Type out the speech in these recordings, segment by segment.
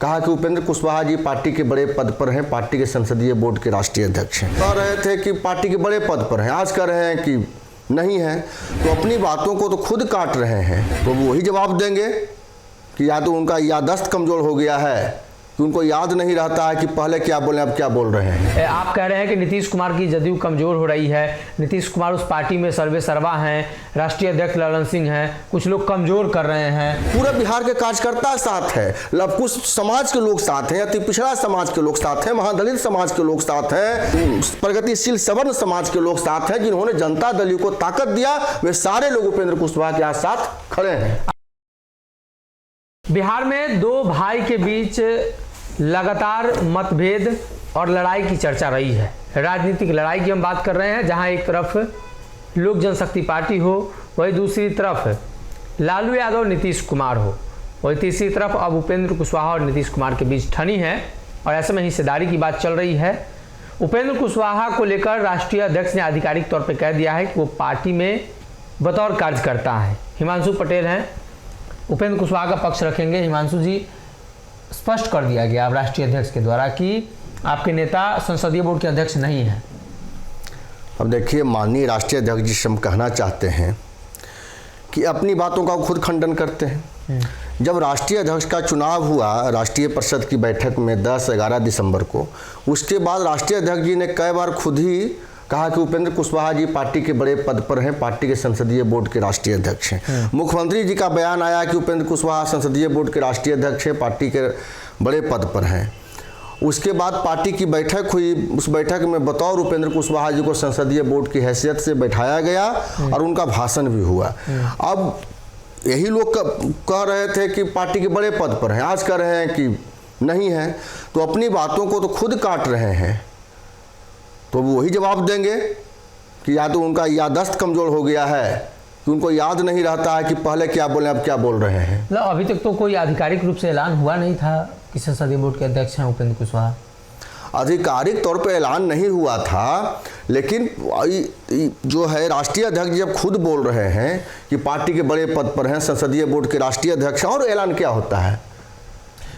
कहा कि उपेंद्र कुशवाहा जी पार्टी के बड़े पद पर हैं, पार्टी के संसदीय बोर्ड के राष्ट्रीय अध्यक्ष हैं। कह रहे थे कि पार्टी के बड़े पद पर हैं, आज कह रहे हैं कि नहीं है। तो अपनी बातों को तो खुद काट रहे हैं। तो वो वही जवाब देंगे कि या तो उनका याददाश्त कमजोर हो गया है कि उनको याद नहीं रहता है कि पहले क्या बोले अब क्या बोल रहे हैं। आप कह रहे हैं कि नीतीश कुमार की जदयू कमजोर हो रही है, नीतीश कुमार उस पार्टी में सर्वे सर्वा हैं, राष्ट्रीय अध्यक्ष ललन सिंह हैं, कुछ लोग कमजोर कर रहे हैं। पूरे बिहार के कार्यकर्ता साथ है, कुछ समाज के लोग साथ हैं, अति पिछड़ा समाज के लोग साथ हैं, महादलित समाज के लोग साथ हैं, प्रगतिशील सवर्ण समाज के लोग साथ हैं। जिन्होंने जनता दल को ताकत दिया वे सारे लोग उपेंद्र कुशवाहा के साथ खड़े हैं। बिहार में दो भाई के बीच लगातार मतभेद और लड़ाई की चर्चा रही है। राजनीतिक लड़ाई की हम बात कर रहे हैं, जहां एक तरफ लोक जनशक्ति पार्टी हो, वही दूसरी तरफ लालू यादव नीतीश कुमार हो, वही तीसरी तरफ अब उपेंद्र कुशवाहा और नीतीश कुमार के बीच ठनी है। और ऐसे में हिस्सेदारी की बात चल रही है। उपेंद्र कुशवाहा को लेकर राष्ट्रीय अध्यक्ष ने आधिकारिक तौर पर कह दिया है कि वो पार्टी में बतौर कार्यकर्ता है। हिमांशु पटेल हैं, उपेंद्र कुशवाहा का पक्ष रखेंगे। हिमांशु जी, स्पष्ट कर दिया गया अब राष्ट्रीय अध्यक्ष के द्वारा कि आपके नेता संसदीय बोर्ड के अध्यक्ष नहीं हैं। अब देखिए, माननीय राष्ट्रीय अध्यक्ष जी से हम कहना चाहते हैं कि अपनी बातों का खुद खंडन करते हैं। जब राष्ट्रीय अध्यक्ष का चुनाव हुआ राष्ट्रीय परिषद की बैठक में 10-11 दिसंबर को, उसके बाद राष्ट्रीय अध्यक्ष जी ने कई बार खुद ही कहा कि उपेंद्र कुशवाहा जी पार्टी के बड़े पद पर हैं, पार्टी के संसदीय बोर्ड के राष्ट्रीय अध्यक्ष हैं। मुख्यमंत्री जी का बयान आया कि उपेंद्र कुशवाहा संसदीय बोर्ड के राष्ट्रीय अध्यक्ष हैं, पार्टी के बड़े पद पर हैं। उसके बाद पार्टी की बैठक हुई, उस बैठक में बतौर उपेंद्र कुशवाहा जी को संसदीय बोर्ड की हैसियत से बैठाया गया और उनका भाषण भी हुआ। अब यही लोग कह रहे थे कि पार्टी के बड़े पद पर हैं, आज कह रहे हैं कि नहीं है। तो अपनी बातों को तो खुद काट रहे हैं। तो वो वही जवाब देंगे कि या तो उनका याददाश्त कमजोर हो गया है कि उनको याद नहीं रहता है कि पहले क्या बोले अब क्या बोल रहे हैं। मतलब अभी तक तो कोई आधिकारिक रूप से ऐलान हुआ नहीं था कि संसदीय बोर्ड के अध्यक्ष हैं उपेंद्र कुशवाहा। आधिकारिक तौर पर ऐलान नहीं हुआ था, लेकिन जो है राष्ट्रीय अध्यक्ष जब खुद बोल रहे हैं कि पार्टी के बड़े पद पर हैं, संसदीय बोर्ड के राष्ट्रीय अध्यक्ष हैं, और ऐलान क्या होता है।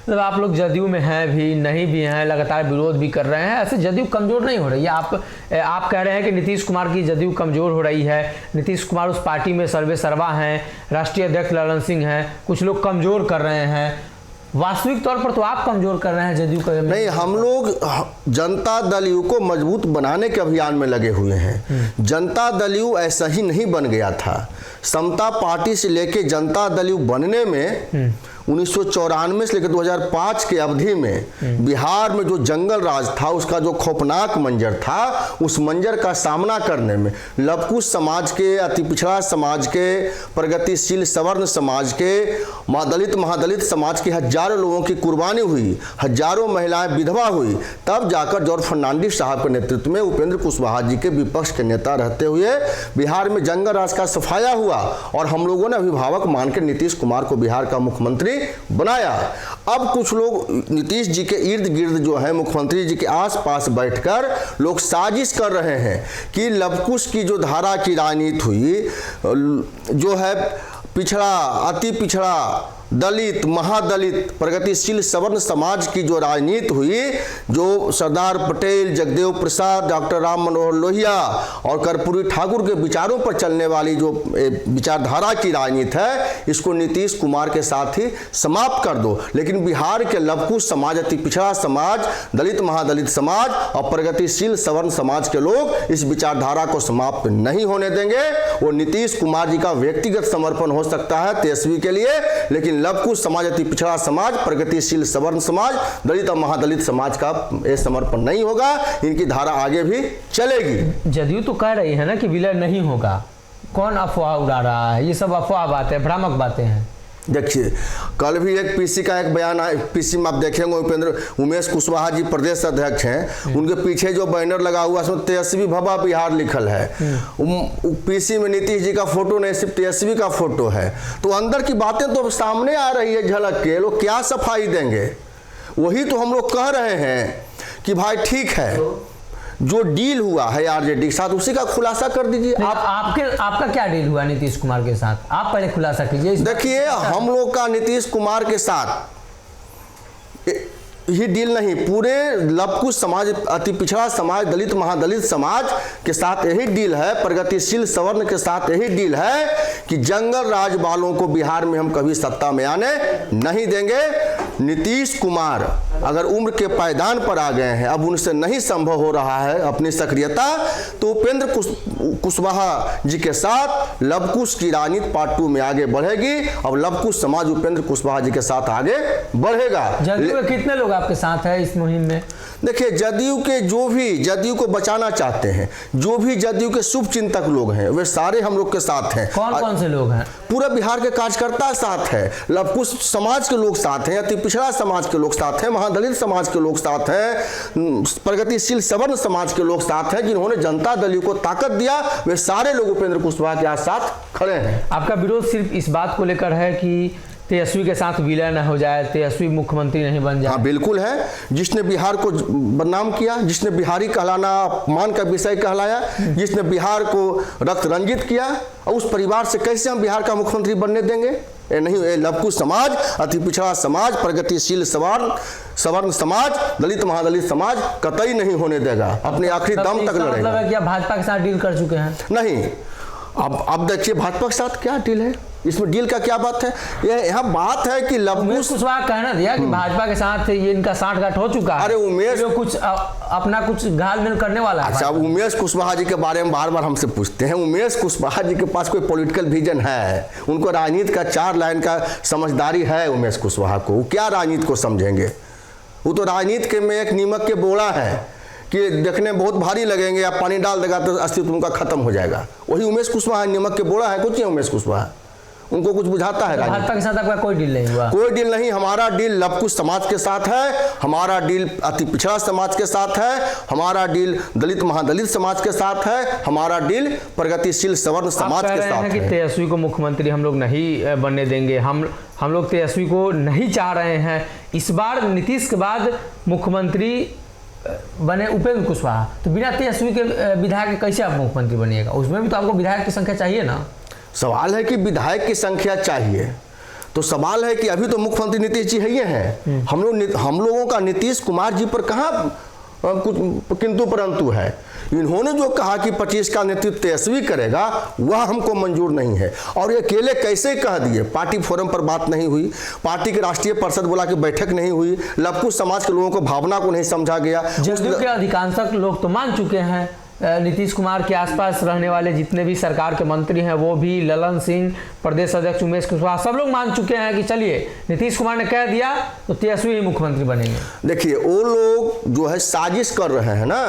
मतलब आप लोग जदयू में हैं भी, नहीं भी हैं, लगातार विरोध भी कर रहे हैं, ऐसे जदयू कमजोर नहीं हो रही है। आप कह रहे हैं कि नीतीश कुमार की जदयू कमजोर हो रही है, नीतीश कुमार उस पार्टी में सर्वे सर्वा हैं, राष्ट्रीय अध्यक्ष ललन सिंह हैं, कुछ लोग कमजोर कर रहे हैं। वास्तविक तौर पर तो आप कमजोर कर रहे हैं जदयू को। नहीं, हम लोग जनता दल को मजबूत बनाने के अभियान में लगे हुए हैं। जनता दल ऐसा ही नहीं बन गया था। समता पार्टी से लेके जनता दल बनने में 1994 से लेकर 2005 के अवधि में बिहार में जो जंगल राज था, उसका जो खौफनाक मंजर था, उस मंजर का सामना करने में लवकुश समाज के, अति पिछड़ा समाज के, प्रगतिशील सवर्ण समाज के, महादलित समाज के हजारों लोगों की कुर्बानी हुई, हजारों महिलाएं विधवा हुई। तब जाकर जॉर्ज फर्नांडिस साहब के नेतृत्व में उपेंद्र कुशवाहा जी के विपक्ष के नेता रहते हुए बिहार में जंगल राज का सफाया हुआ और हम लोगों ने अभिभावक मानकर नीतीश कुमार को बिहार का मुख्यमंत्री बनाया। अब कुछ लोग नीतीश जी के इर्द गिर्द जो है, मुख्यमंत्री जी के आसपास बैठकर लोग साजिश कर रहे हैं कि लवकुश की जो धारा की राजनीति हुई, जो है पिछड़ा, अति पिछड़ा, दलित, महादलित, प्रगतिशील सवर्ण समाज की जो राजनीति हुई, जो सरदार पटेल, जगदेव प्रसाद, डॉक्टर राम मनोहर लोहिया और कर्पूरी ठाकुर के विचारों पर चलने वाली जो विचारधारा की राजनीति है, इसको नीतीश कुमार के साथ ही समाप्त कर दो। लेकिन बिहार के लवकुश समाज, अति पिछड़ा समाज, दलित, महादलित समाज और प्रगतिशील सवर्ण समाज के लोग इस विचारधारा को समाप्त नहीं होने देंगे। वो नीतीश कुमार जी का व्यक्तिगत समर्पण हो सकता है तेजस्वी के लिए, लेकिन लवकुश समाज, अति पिछड़ा समाज, प्रगतिशील सवर्ण समाज, दलित और महादलित समाज का यह समर्पण नहीं होगा। इनकी धारा आगे भी चलेगी। जदयू तो कह रही है ना कि विलय नहीं होगा। कौन अफवाह उड़ा रहा है? ये सब अफवाह बातें, भ्रामक बातें हैं। देखिए, कल भी एक पीसी का एक बयान आया, पीसी में आप देखेंगे उमेश कुशवाहा जी प्रदेश अध्यक्ष हैं, उनके पीछे जो बैनर लगा हुआ उसमें तेजस्वी भवा बिहार लिखल है। पीसी में नीतीश जी का फोटो नहीं, सिर्फ तेजस्वी का फोटो है। तो अंदर की बातें तो सामने आ रही है झलक के। लोग क्या सफाई देंगे? वही तो हम लोग कह रहे हैं कि भाई ठीक है, जो डील हुआ है आरजेडी के साथ उसी का खुलासा कर दीजिए। आपका क्या डील हुआ नीतीश कुमार के साथ? आप पहले खुलासा कीजिए। देखिए, हम लोग का नीतीश कुमार के साथ ही डील नहीं, पूरे लवकुश समाज, अति पिछड़ा समाज, दलित महादलित समाज के साथ यही डील है, प्रगतिशील सवर्ण के साथ यही डील है कि जंगल राज वालों को बिहार में हम कभी सत्ता में आने नहीं देंगे। नीतीश कुमार अगर उम्र के पायदान पर आ गए हैं, अब उनसे नहीं संभव हो रहा है अपनी सक्रियता, तो उपेंद्र कुशवाहा जी के साथ लवकुश की राजनीति पार्ट 2 में आगे बढ़ेगी। अब लवकुश समाज उपेंद्र कुशवाहा जी के साथ आगे बढ़ेगा। जदयू में कितने लोग आपके साथ हैं इस मुहिम में? देखिए, जदयू के जो भी जदयू को बचाना चाहते हैं, जो भी जदयू के शुभ चिंतक लोग हैं, वे सारे हम लोग के साथ हैं। कौन कौन से लोग हैं? पूरा बिहार के कार्यकर्ता साथ है, लवकुश समाज के लोग साथ हैं, अति पिछड़ा समाज के लोग साथ हैं, महादलित समाज के लोग साथ हैं, प्रगतिशील सवर्ण समाज के लोग साथ हैं। जिन्होंने जनता दल को ताकत दिया, वे सारे लोग उपेंद्र कुशवाहा के साथ खड़े हैं। आपका विरोध सिर्फ इस बात को लेकर है कि तेजस्वी के साथ विलय न हो जाए, तेजस्वी मुख्यमंत्री नहीं बन जाए? हाँ, बिल्कुल है। जिसने बिहार को बदनाम किया, जिसने बिहारी कहलाना अपमान का विषय कहलाया, जिसने बिहार को रक्त रंजित किया, और उस परिवार से कैसे हम बिहार का मुख्यमंत्री बनने देंगे? ये नहीं, ये लवकुश समाज, अति पिछड़ा समाज, प्रगतिशील सवर्ण समाज, दलित महादलित समाज कतई नहीं होने देगा, अपने आखिरी दम तक लड़ेगा। मतलब है कि आप भाजपा के साथ डील कर चुके हैं? नहीं, अब देखिए भाजपा के साथ क्या डील है, इसमें डील का क्या बात है? यहाँ बात है कि उमेश कुशवाहा कहना दिया कि भाजपा के साथ ये इनका साठगांठ हो चुका है। अरे उमेश कुछ अपना कुछ घालमेल करने वाला है। अच्छा, उमेश कुशवाहा जी के बारे में बार बार हमसे पूछते हैं। उमेश कुशवाहा जी के पास कोई पॉलिटिकल विजन है? उनको राजनीति का 4 लाइन का समझदारी है उमेश कुशवाहा को। वो क्या राजनीति को समझेंगे? वो तो राजनीति के में एक नीमक के बोला है कि देखने बहुत भारी लगेंगे, आप पानी डाल देगा तो अस्तित्व उनका खत्म हो जाएगा। वही उमेश कुशवाहा नीमक के बोला है, कुछ नहीं उमेश कुशवाहा, उनको कुछ बुझाता है? भाजपा के साथ आपका कोई डील नहीं हुआ? कोई डील नहीं। हमारा डील लवकुश समाज के साथ है, हमारा डील अति पिछड़ा समाज के साथ है, हमारा डील दलित महादलित समाज के साथ है, हमारा डील प्रगतिशील सवर्ण समाज के साथ है। कि तेजस्वी को मुख्यमंत्री हम लोग नहीं बनने देंगे, हम लोग तेजस्वी को नहीं चाह रहे हैं। इस बार नीतीश के बाद मुख्यमंत्री बने उपेंद्र कुशवाहा, तो बिना तेजस्वी के विधायक कैसे आप मुख्यमंत्री बनिएगा? उसमें भी तो आपको विधायक की संख्या चाहिए ना। सवाल है कि विधायक की संख्या चाहिए, तो सवाल है कि अभी तो मुख्यमंत्री नीतीश जी ही हैं। हम लोगों का नीतीश कुमार जी पर कहाँ कुछ किंतु परंतु है। इन्होंने जो कहा कि 25 का नेतृत्व तेजस्वी करेगा, वह हमको मंजूर नहीं है। और ये अकेले कैसे कह दिए? पार्टी फोरम पर बात नहीं हुई, पार्टी के राष्ट्रीय परिषद बोला कि बैठक नहीं हुई, लवकुश समाज के लोगों को भावना को नहीं समझा गया। जदयू के अधिकांश लोग तो मान चुके हैं, नीतीश कुमार के आसपास रहने वाले जितने भी सरकार के मंत्री हैं, वो भी, ललन सिंह, प्रदेश अध्यक्ष उमेश कुशवाहा, सब लोग मान चुके हैं कि चलिए नीतीश कुमार ने कह दिया तो तेजस्वी ही मुख्यमंत्री बनेंगे। देखिए, वो लोग जो है साजिश कर रहे हैं ना,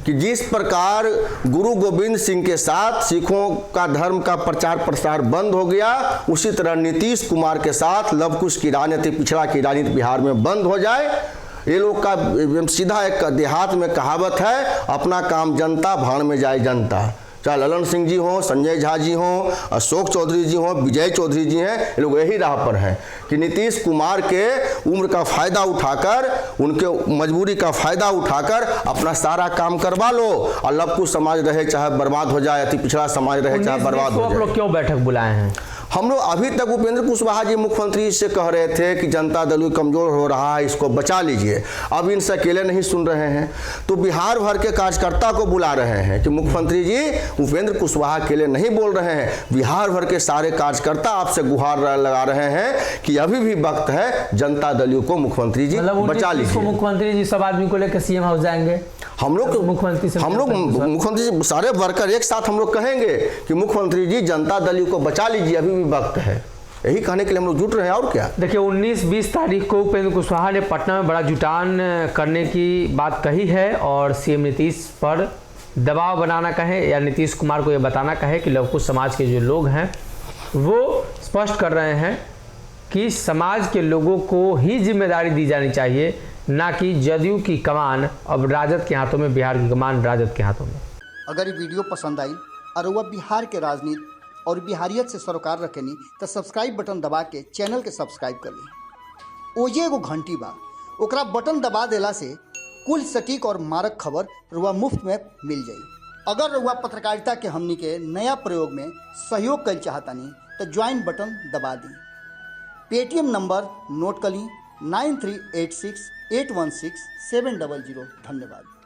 कि जिस प्रकार गुरु गोविंद सिंह के साथ सिखों का धर्म का प्रचार प्रसार बंद हो गया, उसी तरह नीतीश कुमार के साथ लवकुश की राजनीति, पिछड़ा की राजनीति बिहार में बंद हो जाए। ये लोग का सीधा एक देहात में कहावत है, अपना काम जनता, भाड़ में जाए जनता। चाहे ललन सिंह जी हों, संजय झा जी हों, अशोक चौधरी जी हों, विजय चौधरी जी हैं, ये लोग यही राह पर हैं कि नीतीश कुमार के उम्र का फ़ायदा उठाकर, उनके मजबूरी का फ़ायदा उठाकर अपना सारा काम करवा लो, और लवकुश समाज रहे चाहे बर्बाद हो जाए, अति पिछड़ा समाज रहे चाहे बर्बाद हो जाए। आप लोग क्यों बैठक बुलाए हैं? हम लोग अभी तक उपेंद्र कुशवाहा जी मुख्यमंत्री से कह रहे थे कि जनता दल कमजोर हो रहा है, इसको बचा लीजिए। अब इनसे अकेले नहीं सुन रहे हैं, तो बिहार भर के कार्यकर्ता को बुला रहे हैं कि मुख्यमंत्री जी उपेंद्र कुशवाहा अकेले नहीं बोल रहे हैं, बिहार भर के सारे कार्यकर्ता आपसे गुहार लगा रहे हैं कि अभी भी वक्त है, जनता दल को मुख्यमंत्री जी बचा लीजिए। मुख्यमंत्री जी सब आदमी को लेकर सीएम हाउस जाएंगे, हम लोग मुख्यमंत्री सारे वर्कर एक साथ हम लोग कहेंगे कि मुख्यमंत्री जी जनता दल को बचा लीजिए, अभी भी वक्त है। यही कहने के लिए हम लोग जुट रहे हैं, और क्या। देखिए, 19-20 तारीख को उपेंद्र कुशवाहा ने पटना में बड़ा जुटान करने की बात कही है, और सीएम नीतीश पर दबाव बनाना कहे या नीतीश कुमार को ये बताना कहे कि लवकुश समाज के जो लोग हैं वो स्पष्ट कर रहे हैं कि समाज के लोगों को ही जिम्मेदारी दी जानी चाहिए, ना कि जदयू की कमान अब राजद के हाथों में, बिहार की कमान राजद के हाथों में। अगर ये वीडियो पसंद आई और वह बिहार के राजनीति और बिहारियत से सरोकार रखेनी तो सब्सक्राइब बटन दबा के चैनल के सब्सक्राइब कर ली। ओजे एगो घंटी बा, ओकरा बटन दबा देला से कुल सटीक और मारक खबर रुआ मुफ्त में मिल जाई। अगर रुआ पत्रकारिता के हमनी के नया प्रयोग में सहयोग कर चाहतानी तो ज्वाइन बटन दबा दी। पेटीएम नंबर नोट कर ली 9386816700। धन्यवाद।